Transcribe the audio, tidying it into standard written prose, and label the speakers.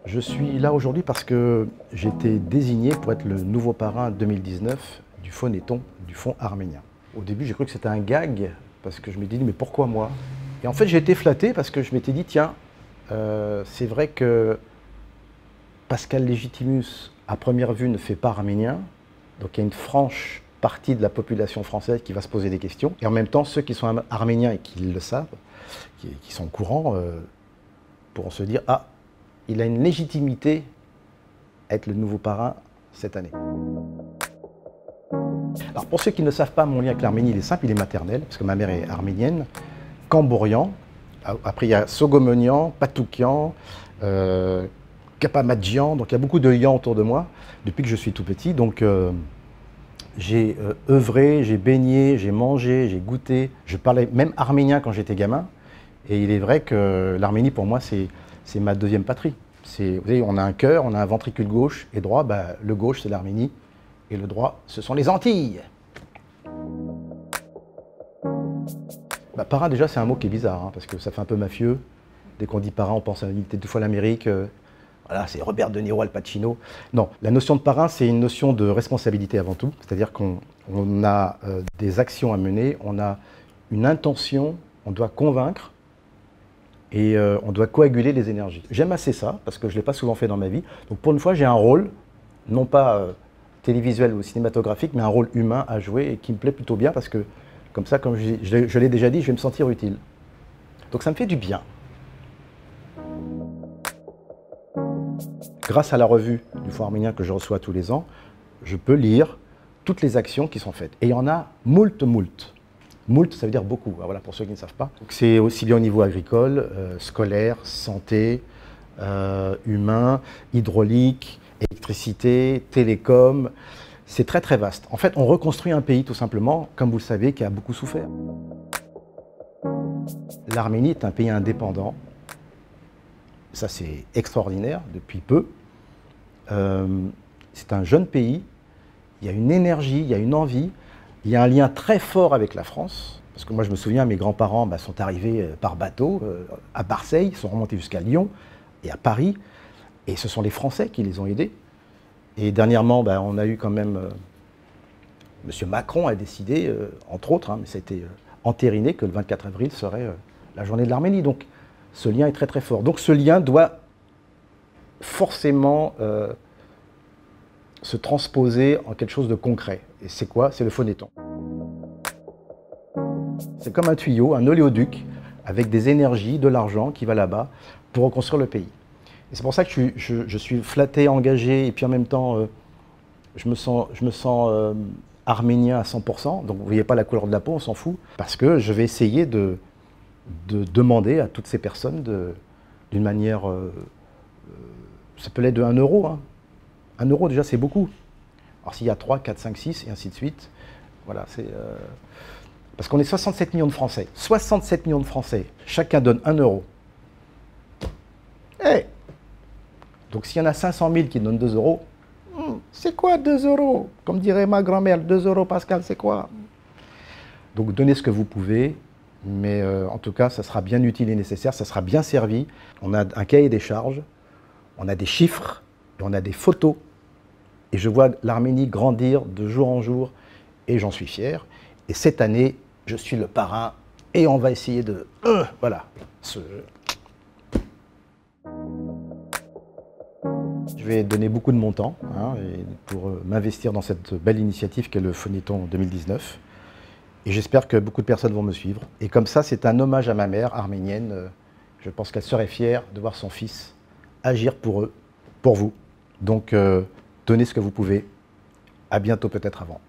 Speaker 1: Je suis là aujourd'hui parce que j'ai été désigné pour être le nouveau parrain 2019 du Phonéton du Fonds arménien. Au début, j'ai cru que c'était un gag parce que je m'étais dit mais pourquoi moi? Et en fait, j'ai été flatté parce que je m'étais dit tiens, c'est vrai que Pascal Légitimus, à première vue, ne fait pas arménien, donc il y a une franche partie de la population française qui va se poser des questions. Et en même temps, ceux qui sont arméniens et qui le savent, qui sont au courant, pourront se dire ah, il a une légitimité à être le nouveau parrain cette année. Alors pour ceux qui ne savent pas, mon lien avec l'Arménie, il est simple, il est maternel, parce que ma mère est arménienne, Cambourian, après il y a Sogomonian, Patoukian, Kapamadjian, donc il y a beaucoup de Yan autour de moi, depuis que je suis tout petit, donc j'ai œuvré, j'ai baigné, j'ai mangé, j'ai goûté, je parlais même arménien quand j'étais gamin, et il est vrai que l'Arménie pour moi c'est ma deuxième patrie. Vous voyez, on a un cœur, on a un ventricule gauche et droit, bah, le gauche c'est l'Arménie, et le droit ce sont les Antilles. Bah, parrain déjà c'est un mot qui est bizarre, hein, parce que ça fait un peu mafieux. Dès qu'on dit parrain, on pense à deux fois l'Amérique, voilà, c'est Robert De Niro, Al Pacino. Non, la notion de parrain c'est une notion de responsabilité avant tout, c'est-à-dire qu'on a des actions à mener, on a une intention, on doit convaincre, et on doit coaguler les énergies. J'aime assez ça, parce que je ne l'ai pas souvent fait dans ma vie. Donc pour une fois, j'ai un rôle, non pas télévisuel ou cinématographique, mais un rôle humain à jouer et qui me plaît plutôt bien, parce que comme ça, comme je l'ai déjà dit, je vais me sentir utile. Donc ça me fait du bien. Grâce à la revue du Fonds arménien que je reçois tous les ans, je peux lire toutes les actions qui sont faites. Et il y en a moult. Moult, ça veut dire beaucoup, voilà, pour ceux qui ne savent pas. C'est aussi bien au niveau agricole, scolaire, santé, humain, hydraulique, électricité, télécom. C'est très très vaste. En fait, on reconstruit un pays tout simplement, comme vous le savez, qui a beaucoup souffert. L'Arménie est un pays indépendant. Ça, c'est extraordinaire depuis peu. C'est un jeune pays. Il y a une énergie, il y a une envie. Il y a un lien très fort avec la France, parce que moi je me souviens, mes grands-parents sont arrivés par bateau à Marseille, sont remontés jusqu'à Lyon et à Paris, et ce sont les Français qui les ont aidés. Et dernièrement, on a eu quand même, M. Macron a décidé, entre autres, mais ça a été entériné, que le 24 avril serait la journée de l'Arménie. Donc ce lien est très très fort. Donc ce lien doit forcément se transposer en quelque chose de concret. Et c'est quoi? C'est le Phonéton. C'est comme un tuyau, un oléoduc, avec des énergies, de l'argent qui va là-bas pour reconstruire le pays. Et c'est pour ça que je suis flatté, engagé, et puis en même temps, je me sens arménien à 100%. Donc vous ne voyez pas la couleur de la peau, on s'en fout. Parce que je vais essayer de demander à toutes ces personnes d'une manière, ça peut l'être de 1 euro. Hein. 1 euro déjà c'est beaucoup. Alors s'il y a 3, 4, 5, 6 et ainsi de suite, voilà, c'est... Parce qu'on est 67 millions de Français. 67 millions de Français, chacun donne 1 euro. Hey, donc s'il y en a 500 000 qui donnent 2 euros, c'est quoi 2 euros? Comme dirait ma grand-mère, 2 euros Pascal, c'est quoi? Donc donnez ce que vous pouvez, mais en tout cas, ça sera bien utile et nécessaire, ça sera bien servi. On a un cahier des charges, on a des chiffres, et on a des photos. Et je vois l'Arménie grandir de jour en jour, et j'en suis fier. Et cette année, je suis le parrain, et on va essayer de... voilà. Je vais donner beaucoup de mon temps pour m'investir dans cette belle initiative qu'est le Phonéton 2019. Et j'espère que beaucoup de personnes vont me suivre. Et comme ça, c'est un hommage à ma mère arménienne. Je pense qu'elle serait fière de voir son fils agir pour eux, pour vous. Donc, donnez ce que vous pouvez. À bientôt, peut-être avant.